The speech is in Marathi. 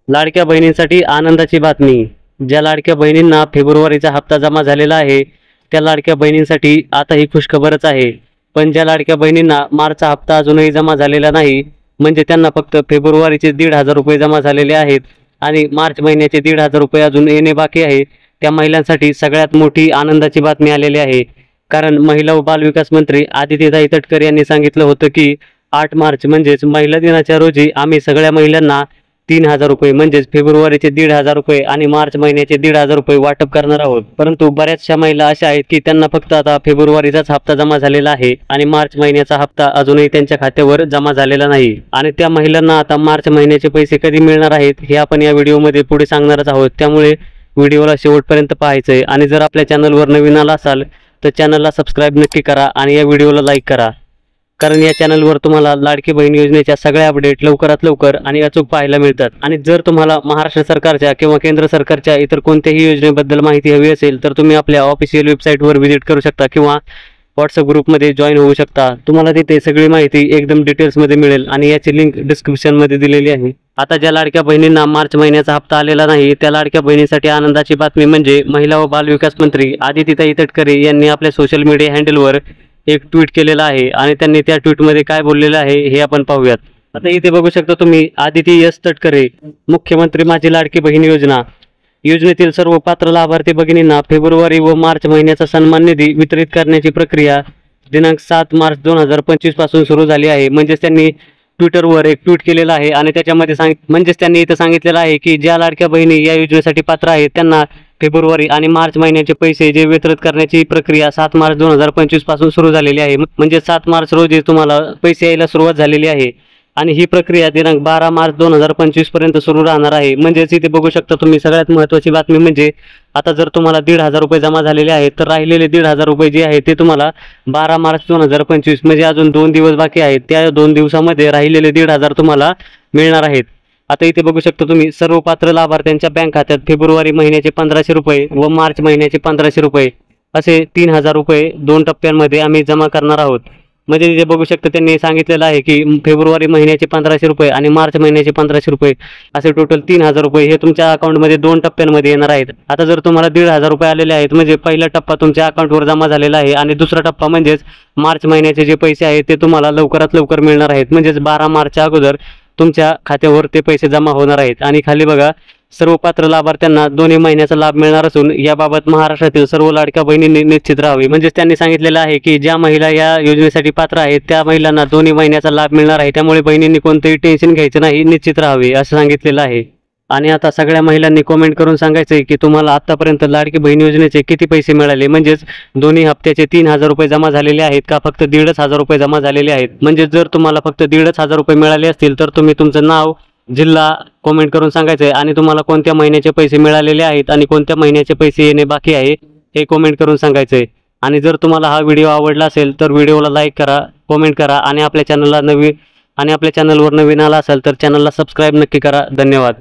लाडक्या बहिणींसाठी आनंदाची बातमी। ज्या लाडक्या बहिणींना फेब्रुवारीचा हप्ता जमा झालेला आहे त्या लाडक्या बहिणींसाठी आता ही खुशखबरच आहे। पण ज्या लाडक्या बहिणींना मार्चचा हप्ता अजूनही जमा झालेला नाही, म्हणजे त्यांना फक्त फेब्रुवारीचे 1,500 रुपये जमा झालेले आहेत आणि मार्च महिन्याचे 1,500 रुपये अजून येणे बाकी आहे, त्या महिलांसाठी सगळ्यात मोठी आनंदाची बातमी आलेली आहे। कारण महिला व बालविकास मंत्री आदित्यताई तटकरे यांनी सांगितलं होतं की 8 मार्च म्हणजेच महिला दिनाच्या रोजी आम्ही सगळ्या महिलांना 3,000 रुपये म्हणजेच फेब्रुवारीचे 1,500 रुपये आणि मार्च महिन्याचे 1,500 रुपये वाटप करणार आहोत। परंतु बऱ्याचशा महिला अशा आहेत की त्यांना फक्त आता फेब्रुवारीचाच हप्ता जमा झालेला आहे आणि मार्च महिन्याचा हप्ता अजूनही त्यांच्या खात्यावर जमा झालेला नाही आणि त्या महिलांना आता मार्च महिन्याचे पैसे कधी मिळणार आहेत हे आपण या व्हिडिओमध्ये पुढे सांगणारच आहोत। त्यामुळे व्हिडिओला शेवटपर्यंत पाहायचं आहे आणि जर आपल्या चॅनलवर नवीन आला असाल तर चॅनलला सबस्क्राइब नक्की करा आणि या व्हिडिओला लाईक करा, कारण या चॅनलवर तुम्हाला लाडकी बहीण योजनेच्या सगळ्या अपडेट लवकरात लवकर आणि अचूक पाहायला मिळतात। आणि जर तुम्हाला महाराष्ट्र सरकारच्या किंवा केंद्र सरकारच्या इतर कोणत्याही योजनेबद्दल माहिती हवी असेल तर तुम्ही आपल्या ऑफिशियल वेबसाईटवर व्हिजिट करू शकता किंवा व्हॉट्सअप ग्रुपमध्ये जॉईन होऊ शकता। तुम्हाला तिथे सगळी माहिती एकदम डिटेल्समध्ये मिळेल आणि याची लिंक डिस्क्रिप्शनमध्ये दिलेली आहे। आता ज्या लाडक्या बहिणींना मार्च महिन्याचा हप्ता आलेला नाही त्या लाडक्या बहिणींसाठी आनंदाची बातमी म्हणजे महिला व बालविकास मंत्री आदित्यताई तटकरे यांनी आपल्या सोशल मीडिया हँडलवर एक ट्विट केलेला आहे आणि त्यांनी त्या ट्विटमध्ये काय बोललेलं आहे हे आपण पाहूयात। आता इथे बघू शकता तुम्ही, आदिती एस तटकरे, मुख्यमंत्री माझी लाडकी बहीण योजनेतील सर्व पात्र लाभार्थी भगिनींना फेब्रुवारी व मार्च महिन्याचा सन्मान निधी वितरित करण्याची प्रक्रिया दिनांक 7 मार्च 2025 पासून सुरू झाली आहे। म्हणजेच त्यांनी ट्विटरवर एक ट्विट केलेलं आहे आणि त्याच्यामध्ये त्यांनी इथं सांगितलेलं आहे की ज्या लाडक्या बहिणी या योजनेसाठी पात्र आहेत त्यांना फेब्रुवारी आणि मार्च महिन्याचे पैसे जे वितरित करण्याची प्रक्रिया 7 मार्च 2025 पासून सुरू झालेली आहे। म्हणजे 7 मार्च रोजी तुम्हाला पैसे यायला सुरुवात झालेली आहे आणि ही प्रक्रिया दिनांक 12 मार्च 2025 पर्यंत सुरू राहणार आहे। म्हणजेच इथे बघू शकता तुम्ही, सगळ्यात महत्त्वाची बातमी म्हणजे आता जर तुम्हाला 1,500 रुपये जमा झालेले आहेत तर राहिलेले 1,500 रुपये जे आहेत ते तुम्हाला 12 मार्च 2025 म्हणजे अजून 2 दिवस बाकी आहेत, त्या 2 दिवसामध्ये राहिलेले 1,500 तुम्हाला मिळणार आहेत। आता इथे बघू शकता तुम्ही, सर्व पात्र लाभार्थ्यांच्या बँक खात्यात फेब्रुवारी महिन्याचे 1,500 रुपये व मार्च महिन्याचे 1,500 रुपये असे 3,000 रुपये 2 टप्प्यांमध्ये आम्ही जमा करणार आहोत। म्हणजे इथे बघू शकता त्यांनी सांगितलेलं आहे की फेब्रुवारी महिन्याचे 1,500 रुपये आणि मार्च महिन्याचे 1,500 रुपये असे टोटल 3,000 रुपये हे तुमच्या अकाउंटमध्ये 2 टप्प्यांमध्ये येणार आहेत। आता जर तुम्हाला 1,500 रुपये आलेले आहेत म्हणजे पहिला टप्पा तुमच्या अकाउंटवर जमा झालेला आहे आणि दुसरा टप्पा म्हणजेच मार्च महिन्याचे जे पैसे आहेत ते तुम्हाला लवकरात लवकर मिळणार आहेत। म्हणजेच 12 मार्चच्या अगोदर तुमच्या खात्यावर ते पैसे जमा होणार आहेत। आणि खाली बघा, सर्व पात्र लाभार्थ्यांना दोन्ही महिन्याचा लाभ मिळणार असून याबाबत महाराष्ट्रातील सर्व लाडक्या बहिणींनी निश्चित राहावे। म्हणजेच त्यांनी सांगितलेलं आहे की ज्या महिला या योजनेसाठी पात्र आहेत त्या महिलांना दोन्ही महिन्याचा लाभ मिळणार आहे, त्यामुळे बहिणींनी कोणतेही टेन्शन घ्यायचं नाही, निश्चित राहावे असं सांगितलेलं आहे। आणि आता सगळ्या महिलांनी कमेंट करून सांगायचं आहे की तुम्हाला आतापर्यंत लाडकी बहीण योजनेचे किती पैसे मिळाले, म्हणजेच दोन्ही हप्त्याचे 3,000 रुपये जमा झालेले आहेत का फक्त 1,500 रुपये जमा झालेले आहेत। म्हणजे जर तुम्हाला फक्त 1,500 रुपये मिळाले असतील तर तुम्ही तुमचं नाव, जिल्हा कमेंट करून सांगायचं आहे आणि तुम्हाला कोणत्या महिन्याचे पैसे मिळालेले आहेत आणि कोणत्या महिन्याचे पैसे येणे बाकी आहे हे कमेंट करून सांगायचं आहे। आणि जर तुम्हाला हा व्हिडिओ आवडला असेल तर व्हिडिओला लाईक करा, कमेंट करा आणि आपल्या चॅनलवर नवीन आला असाल तर चॅनलला सबस्क्राईब नक्की करा। धन्यवाद।